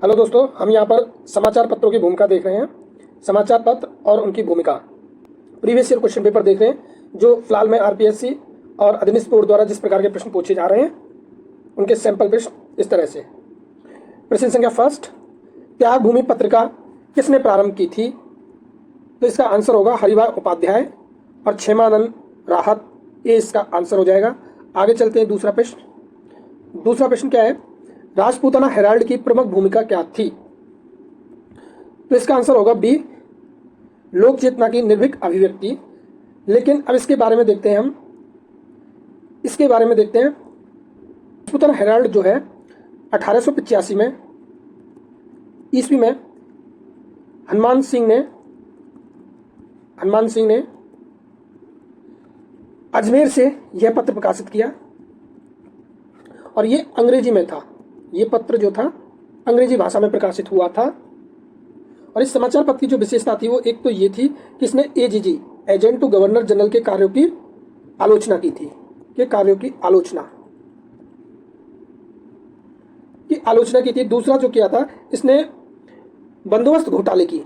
Hello दोस्तों, हम यहाँ पर समाचार पत्रों की भूमिका देख रहे हैं। समाचार पत्र और उनकी भूमिका प्रीवियस ईयर क्वेश्चन पेपर देख रहे हैं, जो फिलहाल में आरपीएससी और अधीनस्थ बोर्ड द्वारा जिस प्रकार के प्रश्न पूछे जा रहे हैं उनके सैंपल प्रश्न इस तरह से। प्रश्न संख्या फर्स्ट, त्याग भूमि पत्रिका किसने प्रारंभ की थी? तो इसका आंसर होगा हरिभाई उपाध्याय और क्षेमानंद राहत, ये इसका आंसर हो जाएगा। आगे चलते हैं दूसरा प्रश्न। दूसरा प्रश्न क्या है? राजपूताना हेराल्ड की प्रमुख भूमिका क्या थी? तो इसका आंसर होगा बी, लोक चेतना की निर्भीक अभिव्यक्ति। लेकिन अब इसके बारे में देखते हैं हम। इसके बारे में देखते हैं, राजपूताना हेराल्ड जो है 1885 में ईस्वी में हनुमान सिंह ने अजमेर से यह पत्र प्रकाशित किया और ये अंग्रेजी में था। ये पत्र जो था अंग्रेजी भाषा में प्रकाशित हुआ था। और इस समाचार पत्र की जो विशेषता थी वो एक तो ये थी कि इसने AGG, agent to governor general के कार्यों की आलोचना की थी। आलोचना की थी। दूसरा जो किया था, इसने बंदोबस्त घोटाले की,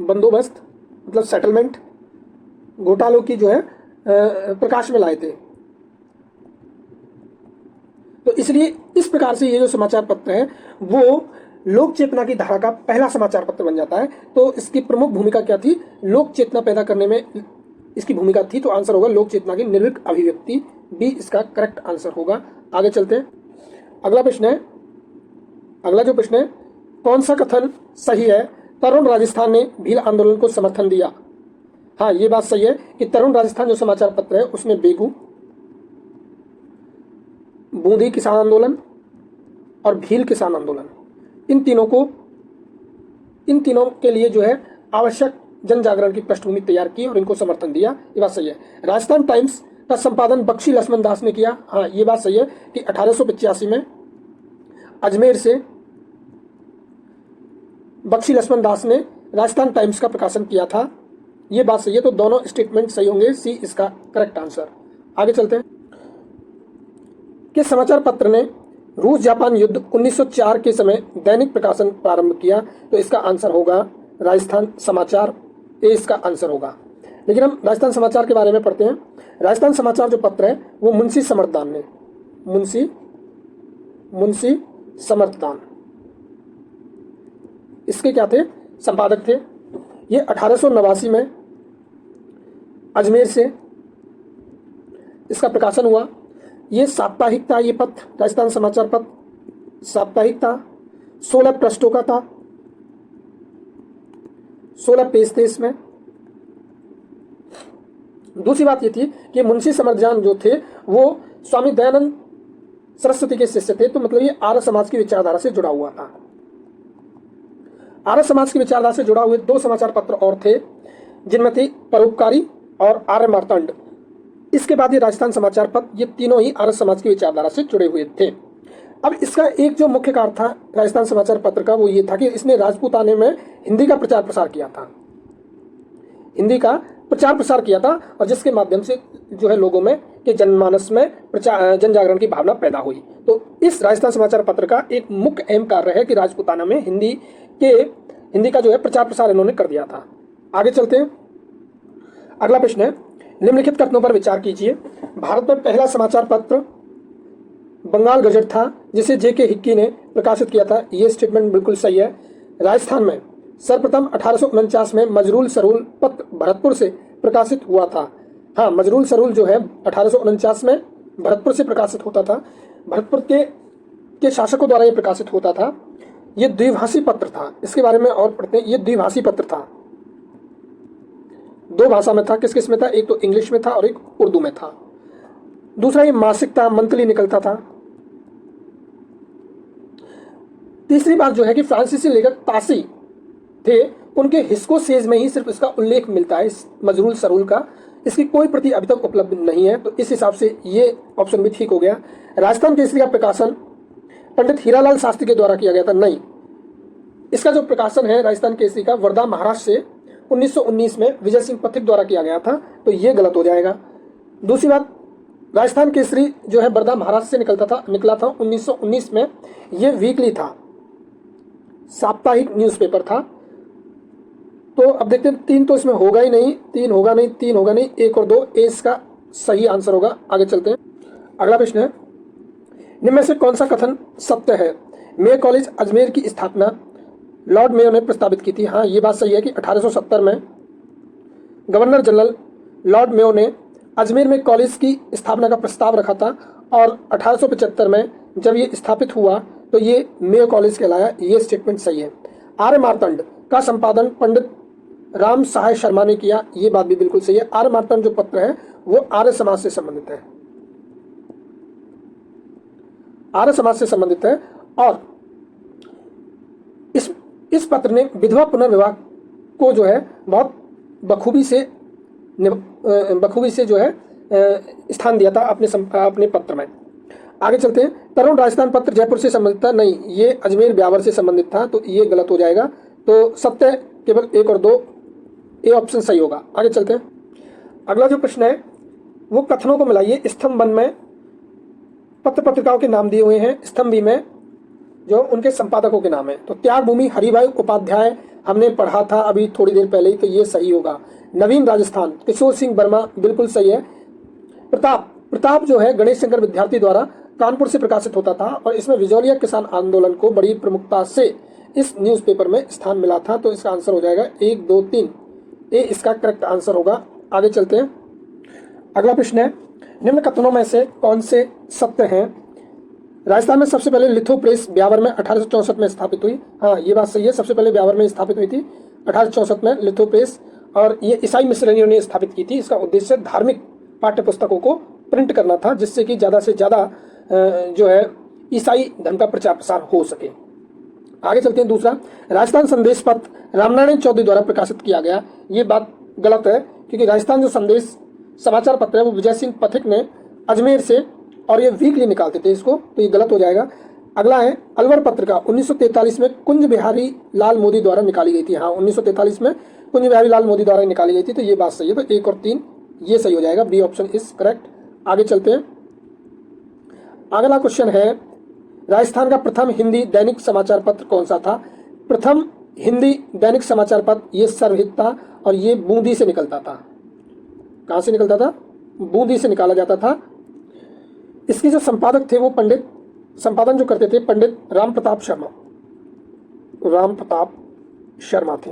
बंदोबस्त मतलब सेटलमेंट घोटालों की जो है प्रकाश में लाए थे। तो इसलिए इस प्रकार से ये जो समाचार पत्र है वो लोक चेतना की धारा का पहला समाचार पत्र बन जाता है। तो इसकी प्रमुख भूमिका क्या थी? लोक चेतना पैदा करने में इसकी भूमिका थी। तो आंसर होगा लोक चेतना की निर्भीक अभिव्यक्ति, बी इसका करेक्ट आंसर होगा। आगे चलते हैं। अगला जो प्रश्न है, कौन सा कथन सही है? तरुण राजस्थान ने भील आंदोलन को समर्थन दिया। हाँ, ये बात सही है कि तरुण राजस्थान जो समाचार पत्र है उसमें बेगू, बूंदी किसान आंदोलन और भील किसान आंदोलन, इन तीनों के लिए जो है आवश्यक जन जागरण की पृष्ठभूमि तैयार की और इनको समर्थन दिया। ये बात सही है। राजस्थान टाइम्स का संपादन बख्शी लक्ष्मण दास ने किया। हाँ, ये बात सही है कि 1885 में अजमेर से बख्शी लक्ष्मण दास ने राजस्थान टाइम्स का प्रकाशन किया था। ये बात सही है। तो दोनों स्टेटमेंट सही होंगे, सी इसका करेक्ट आंसर। आगे चलते हैं। किस समाचार पत्र ने रूस जापान युद्ध 1904 के समय दैनिक प्रकाशन प्रारंभ किया? तो इसका आंसर होगा राजस्थान समाचार, ये इसका आंसर होगा। लेकिन हम राजस्थान समाचार के बारे में पढ़ते हैं। राजस्थान समाचार जो पत्र है वो मुंशी समर्थदान इसके क्या थे? संपादक थे। ये 1889 में अजमेर से इसका प्रकाशन हुआ। ये साप्ताहिक था। ये पत्र, राजस्थान समाचार पत्र साप्ताहिक था। 16 पृष्ठों का था, 16 पेज थे इसमें। दूसरी बात ये थी कि मुंशी समर्थदान जो थे वो स्वामी दयानंद सरस्वती के शिष्य थे। तो मतलब ये आर्य समाज की विचारधारा से जुड़ा हुआ था। आर्य समाज की विचारधारा से जुड़ा हुए 2 समाचार पत्र और थे, जिनमें थे परोपकारी और आर्य मार्तंड। इसके बाद ये राजस्थान समाचार पत्र, ये तीनों ही आर्य समाज की विचारधारा से जुड़े हुए थे। अब इसका एक जो मुख्य कार्य था राजस्थान समाचार पत्र का वो ये था कि इसने राजपूताने में हिंदी का प्रचार प्रसार किया था। और जिसके माध्यम से जो है लोगों में के जनमानस में जन जागरण की भावना पैदा हुई। तो इस राजस्थान समाचार पत्र का एक मुख्य अहम कार्य है कि राजपूताना में हिंदी का जो है प्रचार प्रसार इन्होंने कर दिया था। आगे चलते हैं। अगला प्रश्न है, निम्नलिखित कथनों पर विचार कीजिए। भारत में पहला समाचार पत्र बंगाल गजट था, जिसे जेके हिक्की ने प्रकाशित किया था। यह स्टेटमेंट बिल्कुल सही है। राजस्थान में सर्वप्रथम 1849 में मजरूल सरूल पत्र भरतपुर से प्रकाशित हुआ था। हाँ, मजरूल सरूल जो है 1849 में भरतपुर से प्रकाशित होता था। भरतपुर के शासकों द्वारा यह प्रकाशित होता था। यह द्विभाषी पत्र था। इसके बारे में और पढ़ते हैं। यह द्विभाषी पत्र था, 2 भाषा में था। किस में था? एक तो इंग्लिश में था और एक उर्दू में था। दूसरा ये मासिक था, मंथली निकलता था। तीसरी बात जो है कि फ्रांसीसी लेखक तासी थे, उनके हिस्को सेज में ही सिर्फ इसका उल्लेख मिलता है, इस मजरूल सरूल का। इसकी कोई प्रति अभी तक उपलब्ध नहीं है। तो इस हिसाब से ये ऑप्शन भी ठीक हो गया। राजस्थान केसरी का प्रकाशन पंडित हीरालाल शास्त्री के द्वारा किया गया था। नहीं, इसका जो प्रकाशन है राजस्थान केसरी का वर्धा महाराष्ट्र से 1919 में विजय सिंह पथिक द्वारा किया गया था। तो ये गलत हो जाएगा। दूसरी बात, राजस्थान केसरी जो है वर्धा महाराष्ट्र से निकला था 1919 में। ये वीकली था, साप्ताहिक न्यूज़पेपर था। तो अब देखते हैं, 3 तो इसमें होगा ही नहीं, 3 होगा नहीं, 3 होगा नहीं, 1 और 2 ए इसका सही आंसर होगा। आगे चलते हैं। अगला प्रश्न है, निम्न में से कौन सा कथन सत्य है? मेयो कॉलेज अजमेर की स्थापना लॉर्ड मेयो ने प्रस्तावित की थी। हाँ, ये बात सही है कि 1870 में गवर्नर जनरल लॉर्ड मेयो ने अजमेर में कॉलेज की स्थापना का प्रस्ताव रखा था और 1875 में जब ये स्थापित हुआ तो ये मेयो कॉलेज कहलाया। ये स्टेटमेंट सही है। आर्य मार्तंड का संपादन पंडित राम सहाय शर्मा ने किया। ये बात भी बिल्कुल सही है। आर्य मार्तंड जो पत्र है वो आर्य समाज से संबंधित है, आर्य समाज से संबंधित है। और इस पत्र ने विधवा पुनर्विवाह को जो है बहुत बखूबी से जो है स्थान दिया था अपने पत्र में। आगे चलते हैं। तरुण राजस्थान पत्र जयपुर से संबंधित था। नहीं, ये अजमेर ब्यावर से संबंधित था, तो ये गलत हो जाएगा। तो सत्य केवल 1 और 2, ए ऑप्शन सही होगा। आगे चलते हैं। अगला जो प्रश्न है वो कथनों को मिलाइए। स्तंभ 1 में पत्र पत्रिकाओं के नाम दिए हुए हैं, स्तंभ बी में जो उनके संपादकों के नाम है। तो त्यागभूमि हरिभाई उपाध्याय हमने पढ़ा था अभी थोड़ी देर पहले ही, तो ये सही होगा। नवीन राजस्थान किशोर सिंह वर्मा बिल्कुल सही है। प्रताप जो है गणेश शंकर विद्यार्थी द्वारा कानपुर से प्रकाशित होता था और इसमें विजौलिया किसान आंदोलन को बड़ी प्रमुखता से इस न्यूज़पेपर में स्थान मिला था। तो इसका आंसर हो जाएगा 1, 2, 3, ए इसका करेक्ट आंसर होगा। आगे चलते हैं। अगला प्रश्न है, निम्न कथनों में से कौन से सत्य हैं? राजस्थान में सबसे पहले लिथो प्रेस ब्यावर में 1864 में स्थापित हुई। हाँ, ये बात सही है, सबसे पहले ब्यावर में स्थापित हुई थी 1864 में लिथो प्रेस, और ये ईसाई मिशनरियों ने स्थापित की थी। इसका उद्देश्य धार्मिक पाठ्य पुस्तकों को प्रिंट करना था, जिससे कि ज़्यादा से ज़्यादा जो है ईसाई धर्म का प्रचार प्रसार हो सके। आगे चलते हैं। दूसरा, राजस्थान संदेश पत्र रामनारायण चौधरी द्वारा प्रकाशित किया गया। ये बात गलत है, क्योंकि राजस्थान जो संदेश समाचार पत्र है वो विजय सिंह पथिक ने अजमेर से, और ये वीकली निकालते थे इसको, तो ये गलत हो जाएगा। अगला है, अलवर पत्रिका 1943 में कुंज बिहारी लाल मोदी द्वारा निकाली गई थी। हाँ, 1943 में कुंज बिहारी लाल मोदी द्वारा निकाली गई थी, तो ये बात सही है। तो 1 और 3 ये सही हो जाएगा। B option is correct. आगे चलते हैं। अगला क्वेश्चन है, राजस्थान का प्रथम हिंदी दैनिक समाचार पत्र कौन सा था? प्रथम हिंदी दैनिक समाचार पत्र ये सर्वहित था, और ये बूंदी से निकलता था। कहाँ से निकलता था? बूंदी से निकाला जाता था। इसके जो संपादक थे वो संपादन जो करते थे पंडित राम प्रताप शर्मा थे।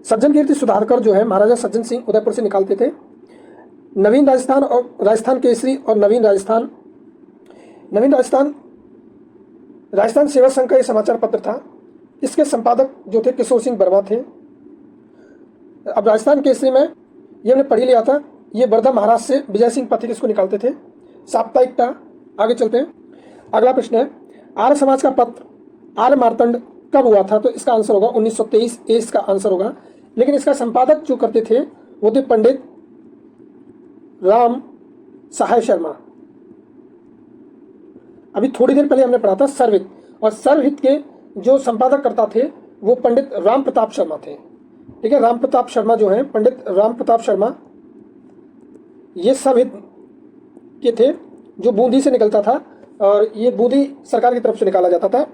सज्जन कीर्ति सुधाकर जो है महाराजा सज्जन सिंह उदयपुर से निकालते थे। नवीन राजस्थान और राजस्थान केसरी और नवीन राजस्थान सेवा संघ का ये समाचार पत्र था। इसके संपादक जो थे किशोर सिंह वर्मा थे। अब राजस्थान केसरी में ये हमने पढ़ लिया था, ये वर्धा महाराष्ट्र से विजय सिंह पथिक इसको निकालते थे। साप्ताहिक था। आगे चलते हैं। अगला प्रश्न है, आर्य समाज का पत्र आर्य मार्तंड कब हुआ था? तो इसका आंसर होगा 1923, ए इसका आंसर होगा। लेकिन इसका संपादक जो करते थे वो थे पंडित राम सहाय शर्मा। अभी थोड़ी देर पहले हमने पढ़ा था सर्वहित, और सर्वहित के जो संपादक करता थे वो पंडित राम प्रताप शर्मा थे। ठीक है, राम प्रताप शर्मा जो है, पंडित राम प्रताप शर्मा, ये सर्वहित के थे जो बूंदी से निकलता था, और ये बूंदी सरकार की तरफ से निकाला जाता था।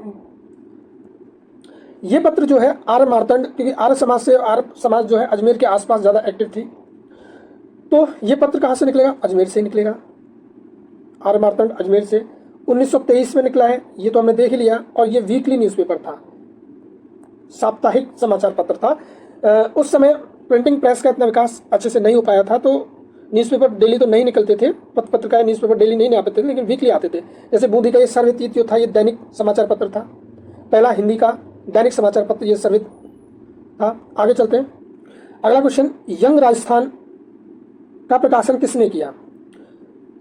ये पत्र जो है आर्य मार्तंड, क्योंकि आर्य समाज जो है अजमेर के आसपास ज़्यादा एक्टिव थी, तो ये पत्र कहाँ से निकलेगा? अजमेर से निकलेगा। आर्य मार्तंड अजमेर से 1923 में निकला है, ये तो हमने देख ही लिया। और ये वीकली न्यूज़पेपर था, साप्ताहिक समाचार पत्र था। उस समय प्रिंटिंग प्रेस का इतना विकास अच्छे से नहीं हो पाया था, तो न्यूज़पेपर डेली तो नहीं निकलते थे, पत्रिकाएं न्यूज़पेपर डेली नहीं आते थे, लेकिन वीकली आते थे। जैसे बूंदी का ये सर्वहित जो था, ये दैनिक समाचार पत्र था, पहला हिंदी का दैनिक समाचार पत्र ये सर्वहित था। आगे चलते हैं। अगला क्वेश्चन, यंग राजस्थान का प्रकाशन किसने किया?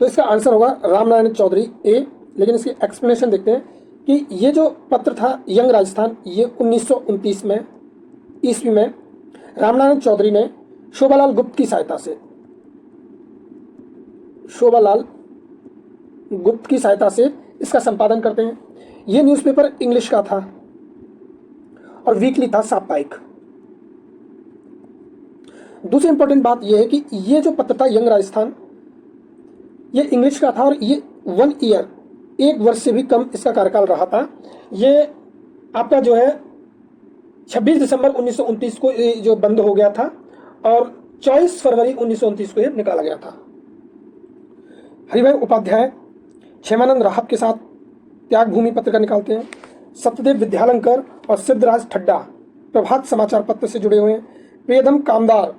तो इसका आंसर होगा रामनारायण चौधरी, ए। लेकिन इसकी एक्सप्लेनेशन देखते हैं कि ये जो पत्र था यंग राजस्थान, ये 1929 में ईस्वी में रामनारायण चौधरी ने शोभालाल गुप्त की सहायता से इसका संपादन करते हैं। ये न्यूज़पेपर इंग्लिश का था और वीकली था, साप्ताहिक। दूसरी इंपॉर्टेंट बात यह है कि ये जो पत्र था यंग राजस्थान, ये इंग्लिश का था, और ये 1 ईयर, 1 वर्ष से भी कम इसका कार्यकाल रहा था। ये आपका जो है 26 दिसंबर 1929 को ये जो बंद हो गया था और 24 फरवरी 1929 को ये निकाला गया था। हरिभाई उपाध्याय क्षेमानंद राहत के साथ त्याग भूमि पत्रिका निकालते हैं। सत्यदेव विद्यालंकर और सिद्धराज ठड्डा प्रभात समाचार पत्र से जुड़े हुए हैं। प्रियदम कामदार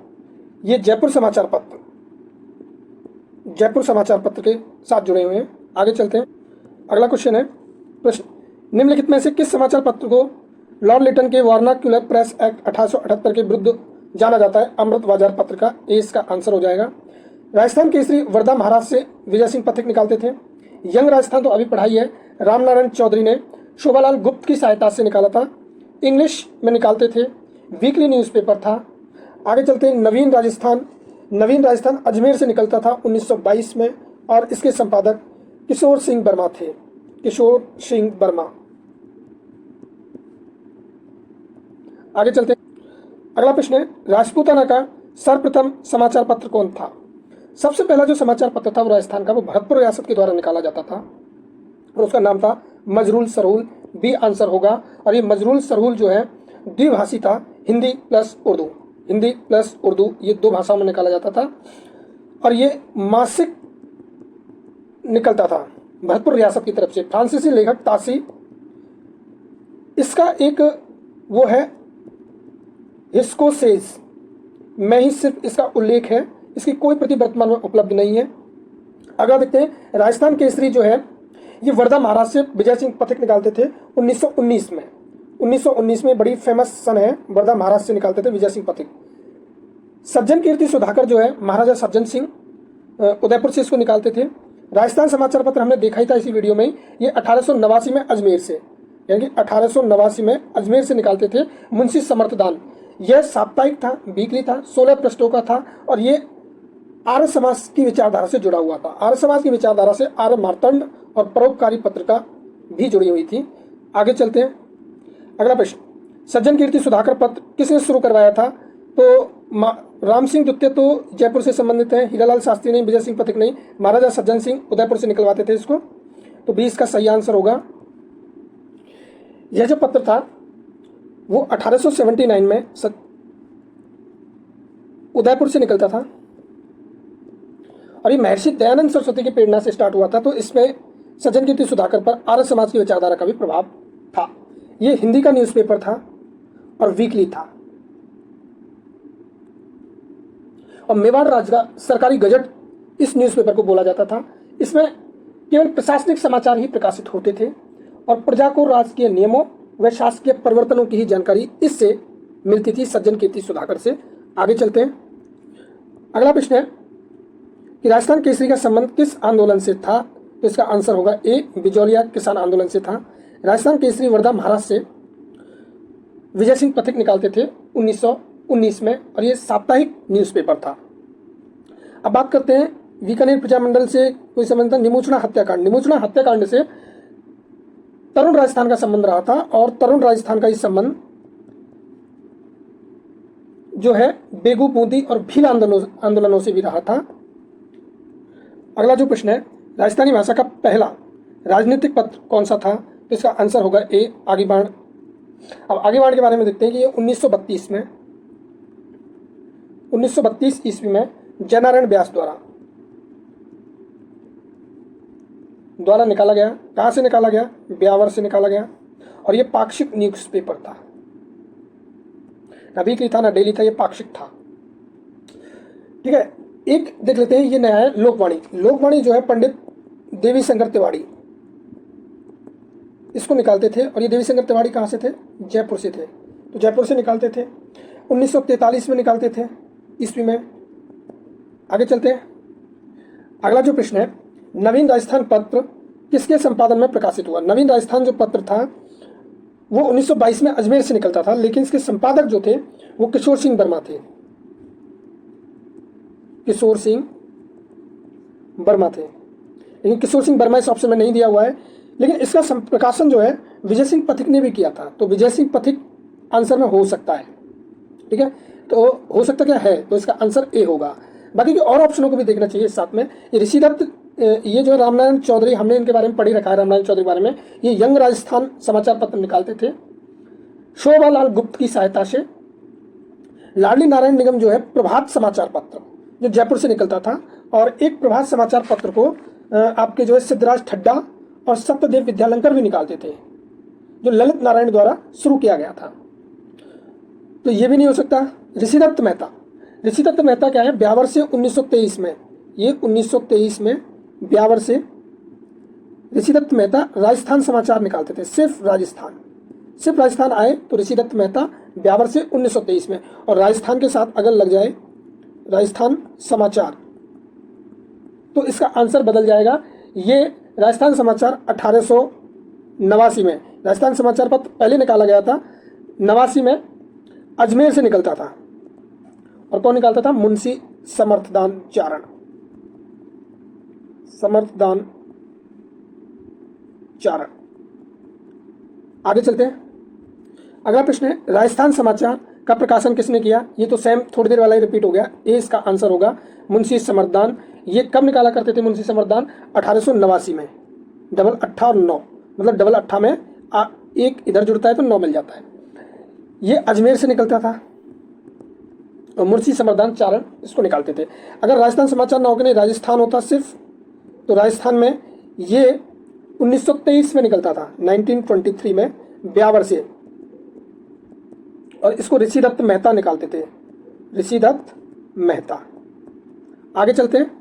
ये जयपुर समाचार पत्र के साथ जुड़े हुए हैं। आगे चलते हैं। अगला क्वेश्चन है, प्रश्न निम्नलिखित में से किस समाचार पत्र को लॉर्ड लिटन के वर्नाक्युलर प्रेस एक्ट 1878 के विरुद्ध जाना जाता है? अमृत बाजार पत्र का ए इसका आंसर हो जाएगा। राजस्थान केसरी वर्धा महाराष्ट्र से विजय सिंह पथिक निकालते थे। यंग राजस्थान तो अभी पढ़ाई है, रामनारायण चौधरी ने शोभालाल गुप्त की सहायता से निकाला था। इंग्लिश में निकालते थे, वीकली न्यूज़पेपर था। आगे चलते हैं। नवीन राजस्थान अजमेर से निकलता था 1922 में और इसके संपादक किशोर सिंह वर्मा थे। आगे चलते हैं। अगला प्रश्न है, राजपूताना का सर्वप्रथम समाचार पत्र कौन था? सबसे पहला जो समाचार पत्र था वो राजस्थान का, वो भरतपुर रियासत के द्वारा निकाला जाता था और उसका नाम था मजरूल सरहुल। बी आंसर होगा। और ये मजरूल सरहुल जो है द्विभाषी था, हिंदी प्लस उर्दू ये दो भाषाओं में निकाला जाता था और ये मासिक निकलता था भरतपुर रियासत की तरफ से। फ्रांसीसी लेखक तासी, इसका एक वो है हिस्कोसेज में ही सिर्फ इसका उल्लेख है, इसकी कोई प्रति वर्तमान में उपलब्ध नहीं है। अगला देखते हैं। राजस्थान केसरी जो है ये वर्धा महाराष्ट्र से विजय सिंह पथिक निकालते थे 1919 में। 1919 में बड़ी फेमस सन है, वर्धा महाराष्ट्र से निकालते थे विजय सिंह पथिक। सज्जन कीर्ति सुधाकर जो है महाराजा सज्जन सिंह उदयपुर से इसको निकालते थे। राजस्थान समाचार पत्र हमने देखा ही था इसी वीडियो में, ये 1889 में अजमेर से, यानी कि 1889 में अजमेर से निकालते थे मुंशी समर्थदान। यह साप्ताहिक था, वीकली था, 16 पृष्ठों का था और ये आर्य समाज की विचारधारा से जुड़ा हुआ था। आर्य समाज की विचारधारा से आर्य मार्तंड और परोपकारी पत्रिका भी जुड़ी हुई थी। आगे चलते हैं। अगला प्रश्न, सज्जन कीर्ति सुधाकर पत्र किसने शुरू करवाया था? तो राम सिंह द्वितीय तो जयपुर से संबंधित है, हीरालाल शास्त्री नहीं, विजय सिंह पथिक नहीं, महाराजा सज्जन सिंह उदयपुर से निकलवाते थे इसको। तो 20 का सही आंसर होगा। यह जो पत्र था वो 1879 में उदयपुर से निकलता था और ये महर्षि दयानंद सरस्वती की प्रेरणा से स्टार्ट हुआ था। तो इसमें सज्जन कीर्ति सुधाकर पर आर्य समाज की विचारधारा का भी प्रभाव था। ये हिंदी का न्यूज़पेपर था और वीकली था और मेवाड़ राज्य का सरकारी गजट इस न्यूज़पेपर को बोला जाता था। इसमें केवल प्रशासनिक समाचार ही प्रकाशित होते थे और प्रजा को राजकीय नियमों व शासकीय परिवर्तनों की ही जानकारी इससे मिलती थी, सज्जन कीर्ति सुधाकर से। आगे चलते हैं। अगला प्रश्न है कि राजस्थान केसरी का संबंध किस आंदोलन से था? तो इसका आंसर होगा ए, बिजौलिया किसान आंदोलन से था। राजस्थान केसरी वर्धा महाराष्ट्र से विजय सिंह पथिक निकालते थे 1919 में और ये साप्ताहिक न्यूज़पेपर था। अब बात करते हैं बीकानेर प्रजामंडल से कोई संबंध था? निमोचना हत्याकांड से तरुण राजस्थान का संबंध रहा था और तरुण राजस्थान का ये संबंध जो है बेगू बूंदी और भील आंदोलनों से भी रहा था। अगला जो प्रश्न है, राजस्थानी भाषा का पहला राजनीतिक पत्र कौन सा था? तो इसका आंसर होगा ए, आगीबाण। अब आगीबाण के बारे में देखते हैं कि ये 1932 ईस्वी में जयनारायण व्यास द्वारा निकाला गया। कहाँ से निकाला गया? ब्यावर से निकाला गया और ये पाक्षिक न्यूज़पेपर था, ना वीकली था ना डेली था, ये पाक्षिक था। ठीक है, एक देख लेते हैं, ये नया है लोकवाणी जो है पंडित देवी शंकर तिवारी इसको निकालते थे और ये देवी शंकर तिवारी कहाँ से थे? जयपुर से थे। तो जयपुर से निकालते थे 1943 में निकालते थे ईस्वी में। आगे चलते हैं। अगला जो प्रश्न है, नवीन राजस्थान पत्र किसके संपादन में प्रकाशित हुआ? नवीन राजस्थान जो पत्र था वो 1922 में अजमेर से निकलता था, लेकिन इसके संपादक जो थे वो किशोर सिंह वर्मा थे। लेकिन किशोर सिंह वर्मा इस ऑप्शन में नहीं दिया हुआ है, लेकिन इसका प्रकाशन जो है विजय सिंह पथिक ने भी किया था। तो विजय सिंह पथिक आंसर में हो सकता है। ठीक है, तो हो सकता क्या है? तो इसका आंसर ए होगा। बाकी के और ऑप्शनों को भी देखना चाहिए साथ में। ये ऋषि दत्त, ये जो रामनारायण चौधरी, हमने इनके बारे में पढ़ी रखा है रामनारायण चौधरी के बारे में। ये यंग राजस्थान समाचार पत्र निकालते थे शोभालाल गुप्त की सहायता से लाडली नारायण निगम जो है प्रभात समाचार पत्र जो जयपुर से निकलता था, और एक प्रभात समाचार पत्र को आपके जो है सिद्धराज ठड्डा और सत्यदेव विद्यालंकर भी निकालते थे, जो ललित नारायण द्वारा शुरू किया गया था। तो ये भी नहीं हो सकता। ऋषिदत्त मेहता, ऋषिदत्त मेहता क्या है, ब्यावर से 1923 में, ये 1923 में ब्यावर से ऋषिदत्त मेहता राजस्थान समाचार निकालते थे, सिर्फ राजस्थान आए तो ऋषिदत्त मेहता ब्यावर से 1923 में, और राजस्थान के साथ अगर लग जाए राजस्थान समाचार तो इसका आंसर बदल जाएगा। ये राजस्थान समाचार 1889 में, राजस्थान समाचार पत्र पहले निकाला गया था 89 में, अजमेर से निकलता था, और कौन निकालता था, मुंशी समर्थदान चारण। आगे चलते हैं। अगला प्रश्न है, राजस्थान समाचार का प्रकाशन किसने किया? ये तो सेम थोड़ी देर वाला ही रिपीट हो गया, ये इसका आंसर होगा मुंशी समर्थदान। ये कब निकाला करते थे मुंशी समर्थदान? 1889 में। डबल अट्ठा और 9, मतलब डबल अट्ठा में एक इधर जुड़ता है तो 9 मिल जाता है। ये अजमेर से निकलता था, और मुंशी समर्थदान चारण इसको निकालते थे। अगर राजस्थान समाचार ना होकर नहीं राजस्थान होता सिर्फ, तो राजस्थान में ये 1923 में निकलता था, 1923 में ब्यावर से, और इसको ऋषिदत्त मेहता निकालते थे, ऋषिदत्त मेहता। आगे चलते हैं।